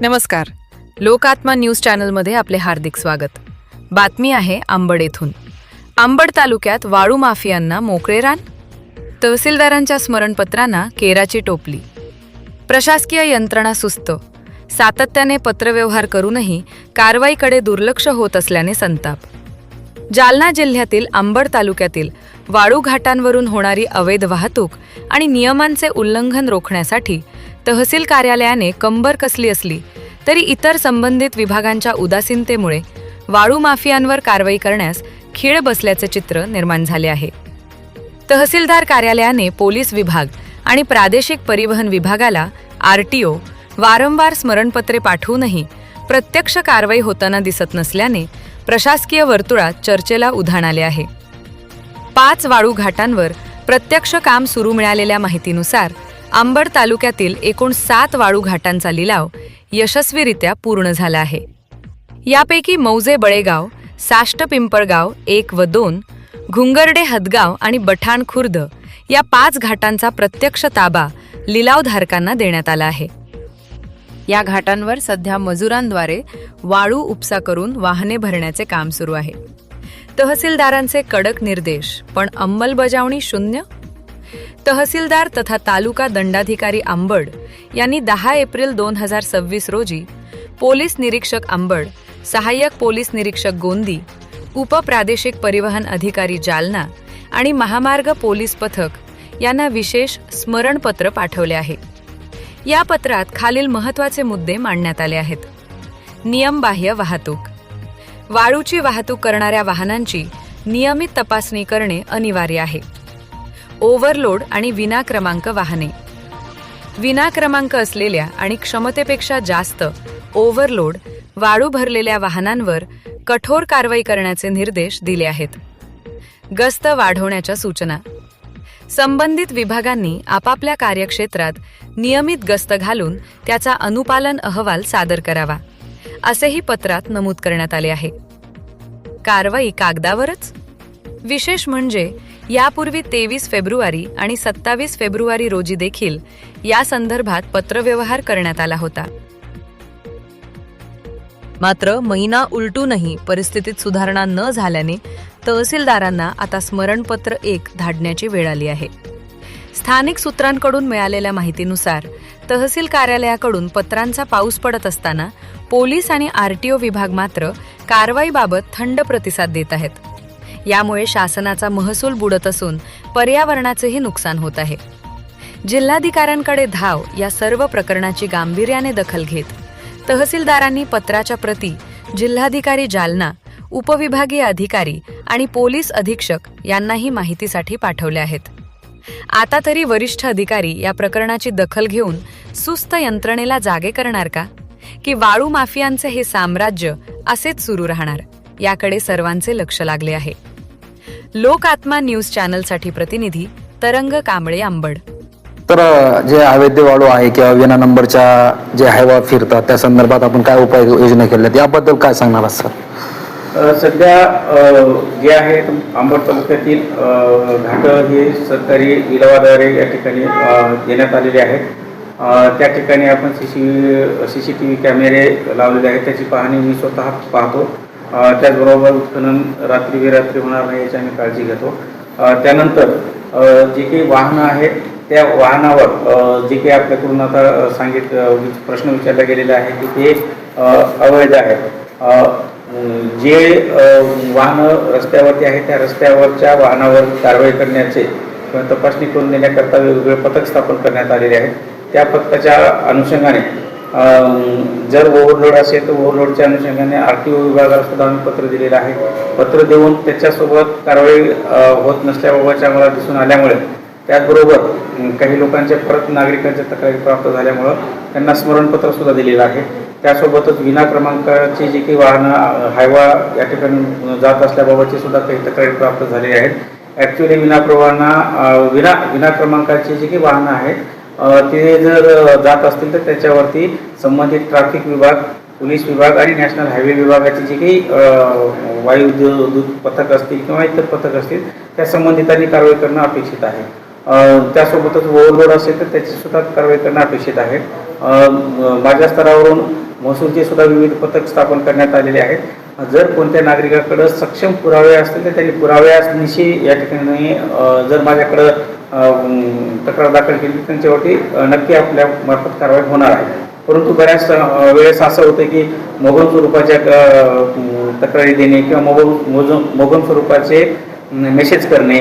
नमस्कार. लोकात्मा न्यूज चॅनलमध्ये आपले हार्दिक स्वागत. बातमी आहे अंबड येथून. अंबड तालुक्यात वाळू माफियांना मोकळे रान, तहसीलदारांच्या स्मरणपत्रांना केराची टोपली. प्रशासकीय यंत्रणा सुस्त, सातत्याने पत्रव्यवहार करूनही कारवाईकडे दुर्लक्ष होत असल्याने संताप. जालना जिल्ह्यातील अंबड तालुक्यातील वाळू घाटांवरून होणारी अवैध वाहतूक आणि नियमांचे उल्लंघन रोखण्यासाठी तहसील कार्यालयाने कंबर कसली असली तरी इतर संबंधित विभागांच्या उदासीनतेमुळे वाळू माफियांवर कारवाई करण्यास खीळ बसल्याचे चित्र निर्माण झाले आहे. तहसीलदार कार्यालयाने पोलीस विभाग आणि प्रादेशिक परिवहन विभागाला आरटीओ वारंवार स्मरणपत्रे पाठवूनही प्रत्यक्ष कारवाई होताना दिसत नसल्याने प्रशासकीय वर्तुळात चर्चेला उधाण आले आहे. 5 वाळू घाटांवर प्रत्यक्ष काम सुरू मिळालेल्या माहितीनुसार अंबड तालुक्यातील एकूण 7 वाळू घाटांचा लिलाव यशस्वीरित्या पूर्ण झाला आहे. यापैकी मौजे बळेगाव, साष्ट पिंपळगाव 1 व 2, घुंगर्डे हदगाव आणि बठाण खुर्द या 5 घाटांचा प्रत्यक्ष ताबा लिलावधारकांना देण्यात आला आहे. या घाटांवर सध्या मजुरांद्वारे वाळू उपसा करून वाहने भरण्याचे काम सुरू आहे. तहसीलदारांचे कडक निर्देश पण अंमलबजावणी शून्य. तहसीलदार तथा तालुका दंडाधिकारी अंबड यांनी 10 एप्रिल 2026 रोजी पोलीस निरीक्षक अंबड, सहाय्यक पोलीस निरीक्षक गोंदी, उपप्रादेशिक परिवहन अधिकारी जालना आणि महामार्ग पोलीस पथक यांना विशेष स्मरणपत्र पाठवले आहे. या पत्रात खालील महत्त्वाचे मुद्दे मांडण्यात आले आहेत. नियमबाह्य वाहतूक, वाळूची वाहतूक करणाऱ्या वाहनांची नियमित तपासणी करणे अनिवार्य आहे. ओव्हरलोड आणि विनाक्रमांक वाहने, विनाक्रमांक असलेल्या आणि क्षमतेपेक्षा जास्त ओव्हरलोड वाळू भरलेल्या वाहनांवर कठोर कारवाई करण्याचे निर्देश दिले आहेत. गस्त वाढवण्याच्या सूचना, संबंधित विभागांनी आपापल्या कार्यक्षेत्रात नियमित गस्त घालून त्याचा अनुपालन अहवाल सादर करावा, असेही पत्रात नमूद करण्यात आले आहे. कारवाई कागदावरच. विशेष म्हणजे यापूर्वी 23 फेब्रुवारी आणि 27 फेब्रुवारी रोजी देखील या संदर्भात पत्रव्यवहार करण्यात आला होता. मात्र महिना उलटूनही परिस्थितीत सुधारणा न झाल्याने तहसीलदारांना आता स्मरणपत्र 1 धाडण्याची वेळ आली आहे. स्थानिक सूत्रांकडून मिळालेल्या माहितीनुसार तहसील कार्यालयाकडून पत्रांचा पाऊस पडत असताना पोलीस आणि आरटीओ विभाग मात्र कारवाईबाबत थंड प्रतिसाद देत आहेत. यामुळे शासनाचा महसूल बुडत असून पर्यावरणाचेही नुकसान होत आहे. जिल्हाधिकाऱ्यांकडे धाव या सर्व प्रकरणाची गांभीर्याने दखल घेत तहसीलदारांनी पत्राच्या प्रती जिल्हाधिकारी जालना, उपविभागीय अधिकारी आणि पोलीस अधीक्षक यांनाही माहितीसाठी पाठवले आहेत. आता तरी वरिष्ठ अधिकारी या प्रकरणाची दखल घेऊन सुस्त यंत्रणेला जागे करणार का, की वाळू माफियांचे हे साम्राज्य असेच सुरू राहणार, याकडे सर्वांचे लक्ष लागले आहे. लोकात्मा न्यूज चॅनलसाठी प्रतिनिधी तरंग कांबळे, अंबड. तर जे अवैध वाळू आहे किंवा विना नंबरच्या जे हायवा फिरतात त्या संदर्भात आपण काय उपाययोजना केल्यात याबद्दल काय सांगणार आहात सर? सध्या जे आहे अंबड तालुक्यातील घाट हे सरकारी लिलावाद्वारे या ठिकाणी देण्यात आलेले आहेत. त्या ठिकाणी आपण CCTV कॅमेरे लावलेले आहेत, त्याची पाहणी मी स्वतः पाहतो. त्याचबरोबर उत्खनन रात्री बेरात्री होणार नाही याची आम्ही काळजी घेतो. त्यानंतर जे काही वाहनं आहेत त्या वाहनावर जे काही आपल्याकडून आता प्रश्न विचारला गेलेला आहे की ते अवैध आहे. जे वाहनं रस्त्यावरती आहेत त्या रस्त्यावरच्या वाहनावर कारवाई करण्याचे किंवा तपासणी करून देण्याकरता वेगवेगळे पथक स्थापन करण्यात आलेले आहेत. त्या पथकाच्या अनुषंगाने जर ओव्हरलोड असेल तर ओव्हरलोडच्या अनुषंगाने आरटीओ विभागाला सुद्धा आम्ही पत्र दिलेलं आहे. पत्र देऊन त्याच्यासोबत कारवाई होत नसल्याबाबतच्या आम्हाला दिसून आल्यामुळे, त्याचबरोबर काही लोकांच्या परत नागरिकांच्या तक्रारी प्राप्त झाल्यामुळं त्यांना स्मरणपत्र सुद्धा दिलेलं आहे. त्यासोबतच विना क्रमांकाची जी काही वाहनं हायवा या ठिकाणी जात असल्याबाबतची सुद्धा काही तक्रारी प्राप्त झालेली आहेत. ॲक्च्युली विना क्रमांकाची जी काही वाहनं आहेत ते जर जात असतील तर त्याच्यावरती संबंधित ट्रॅफिक विभाग, पोलीस विभाग आणि नॅशनल हायवे विभागाची जी काही वायू दूत पथक असतील किंवा इतर पथक असतील त्या संबंधितांनी कारवाई करणं अपेक्षित आहे. त्यासोबतच ओव्हरलोड असेल तर त्याची सुद्धा कारवाई करणं अपेक्षित आहे. माझ्या स्तरावरून महसूलचे सुद्धा विविध पथक स्थापन करण्यात आलेले आहेत. जर कोणत्या नागरिकाकडं सक्षम पुरावे असतील तर त्यांनी पुराव्यानिशी या ठिकाणी जर माझ्याकडं तक्रार दाखल केली त्यांच्यावरती नक्की आपल्या मार्फत कारवाई होणार आहे. परंतु बऱ्याच वेळेस असं होतं की मोगम स्वरूपाच्या तक्रारी देणे किंवा मोगम स्वरूपाचे मेसेज करणे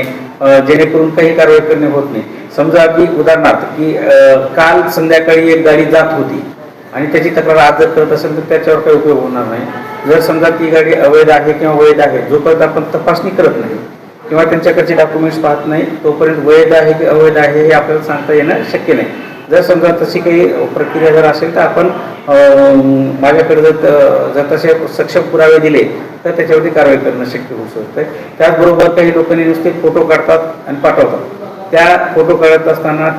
जेणेकरून काही कारवाई करणे होत नाही. समजा की उदाहरणार्थ की काल संध्याकाळी एक गाडी जात होती आणि त्याची तक्रार आज जर करत असेल तर त्याच्यावर काही उपयोग होणार नाही. जर समजा ती गाडी अवैध आहे किंवा वैध आहे जोपर्यंत आपण तपासणी करत नाही किंवा त्यांच्याकडचे डॉक्युमेंट्स पाहत नाही तोपर्यंत वैध आहे की अवैध आहे हे आपल्याला सांगता येणं शक्य नाही. जर समजा तशी काही प्रक्रिया जर असेल तर आपण माझ्याकडे जर तसे सक्षम पुरावे दिले तर त्याच्यावरती कारवाई करणं शक्य होऊ शकतं. त्याचबरोबर काही लोकांनी नुसते फोटो काढतात आणि पाठवतात. त्या फोटो काढत असताना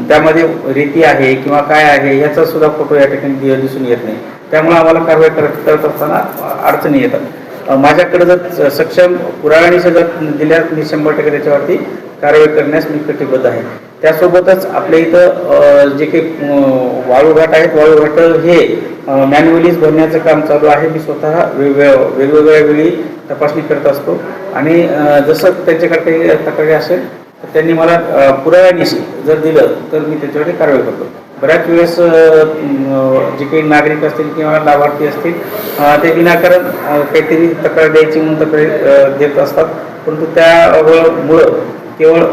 त्यामध्ये रीती आहे किंवा काय आहे याचा सुद्धा फोटो या ठिकाणी दिसून येत नाही. त्यामुळे आम्हाला कारवाई करत असताना अडचणी येतात. माझ्याकडे जर सक्षम पुराव्यानिशी जर दिल्या मी 100% त्याच्यावरती कारवाई करण्यास मी कटिबद्ध आहे. त्यासोबतच आपल्या इथं जे काही वाळूघाट आहेत वाळूघाट हे मॅन्युअलीच भरण्याचं काम चालू आहे. मी स्वतः वेगवेगळ्या वेळी तपासणी करत असतो आणि जसं त्यांच्याकडे काही तक्रारी असेल तर त्यांनी मला पुराव्यानिशी जर दिलं तर मी त्याच्यावर कारवाई करतो. बऱ्याच वेळेस जे काही नागरिक असतील किंवा लाभार्थी असतील ते विनाकारण काहीतरी तक्रार द्यायची म्हणून तक्रार देत असतात. परंतु त्यामुळं केवळ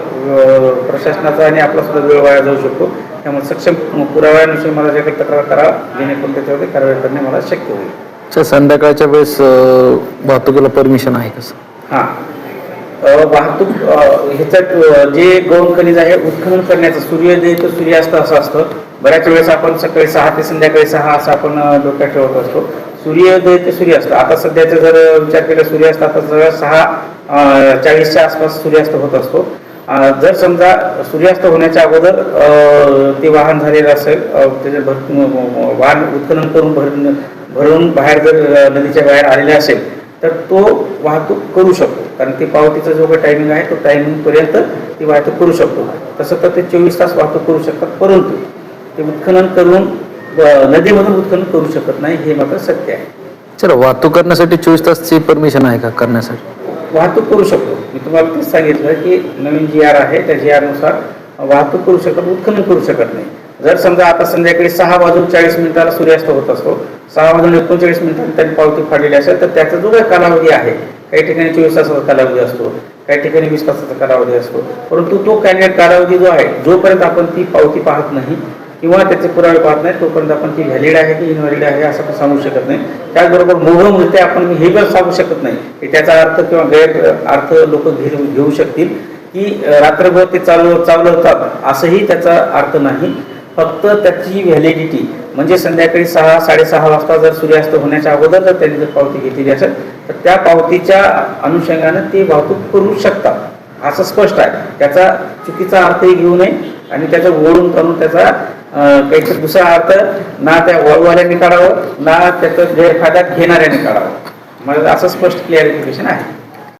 प्रशासनाचा आणि आपला सुद्धा वेळ वाया जाऊ शकतो. त्यामुळे सक्षम पुराव्यानुसार मला ज्याकडे तक्रार करा जेणेकरून त्याच्यावरती कारवाई करणे मला शक्य होईल. संध्याकाळच्या वेळेस वाहतुकीला परमिशन आहे कसं? हां, वाहतूक ह्याच्यात जे गौण खनिज आहे उत्खनन करण्याचं सूर्योदय तर सूर्यास्त असं असतं. बऱ्याच वेळेस आपण सकाळी 6 ते संध्याकाळी 6 असं आपण डोक्यात ठेवत असतो. सूर्योदय ते सूर्यास्त आता सध्याचा जर विचार केला सूर्यास्त आता जवळ 6:40च्या आसपास सूर्यास्त होत असतो. जर समजा सूर्यास्त होण्याच्या अगोदर ते वाहन झालेलं असेल त्याचे वाहन उत्खनन करून भरून बाहेर जर नदीच्या बाहेर आलेले असेल तर तो वाहतूक करू शकतो. कारण ती पावतीचा जो काही टायमिंग आहे तो टायमिंगपर्यंत ती वाहतूक करू शकतो. तसं तर ते 24 तास वाहतूक करू शकतात. परंतु ते उत्खनन करून नदीमधून उत्खनन करू शकत नाही हे मात्र सत्य आहे. चला, वाहतूक करण्यासाठी 24 तासची परमिशन आहे का करण्यासाठी? वाहतूक करू शकतो. मी तुम्हाला तेच सांगितलं की नवीन GR आहे त्या GR नुसार वाहतूक करू शकतात, उत्खनन करू शकत नाही. जर समजा आता संध्याकाळी 6:40 सूर्यास्त होत असतो, 6:39 त्यांनी पावती फाडलेली असेल तर त्याचा जो काही कालावधी आहे काही ठिकाणी 24 तासाचा कालावधी असतो, काही ठिकाणी 20 तासाचा कालावधी असतो. परंतु तो कालावधी जो आहे जोपर्यंत आपण ती पावती पाहत नाही किंवा त्याचे पुरावे पाहत नाही तोपर्यंत आपण ती व्हॅलिड आहे की इनव्हॅलिड आहे असं सांगू शकत नाही. त्याचबरोबर मोहमृत्य आपण हे पण सांगू शकत नाही की त्याचा अर्थ किंवा गैर अर्थ लोक घेऊ शकतील की रात्रभर ते चालवतात असंही त्याचा अर्थ नाही. फक्त त्याची व्हॅलिडिटी म्हणजे संध्याकाळी 6-6:30 वाजता जर सूर्यास्त होण्याच्या अगोदर जर त्यांनी जर पावती घेतलेली असेल तर त्या पावतीच्या अनुषंगानं ते वाहतूक करू शकतात असं स्पष्ट आहे. त्याचा चुकीचा अर्थही घेऊ नये आणि त्याचा ओढून काढून त्याचा काहीतरी दुसरा अर्थ ना त्या वाळूवाल्याने काढावं ना त्याचा गैरफायदा घेणाऱ्याने काढावं. मला असं स्पष्ट क्लिअरिफिकेशन आहे.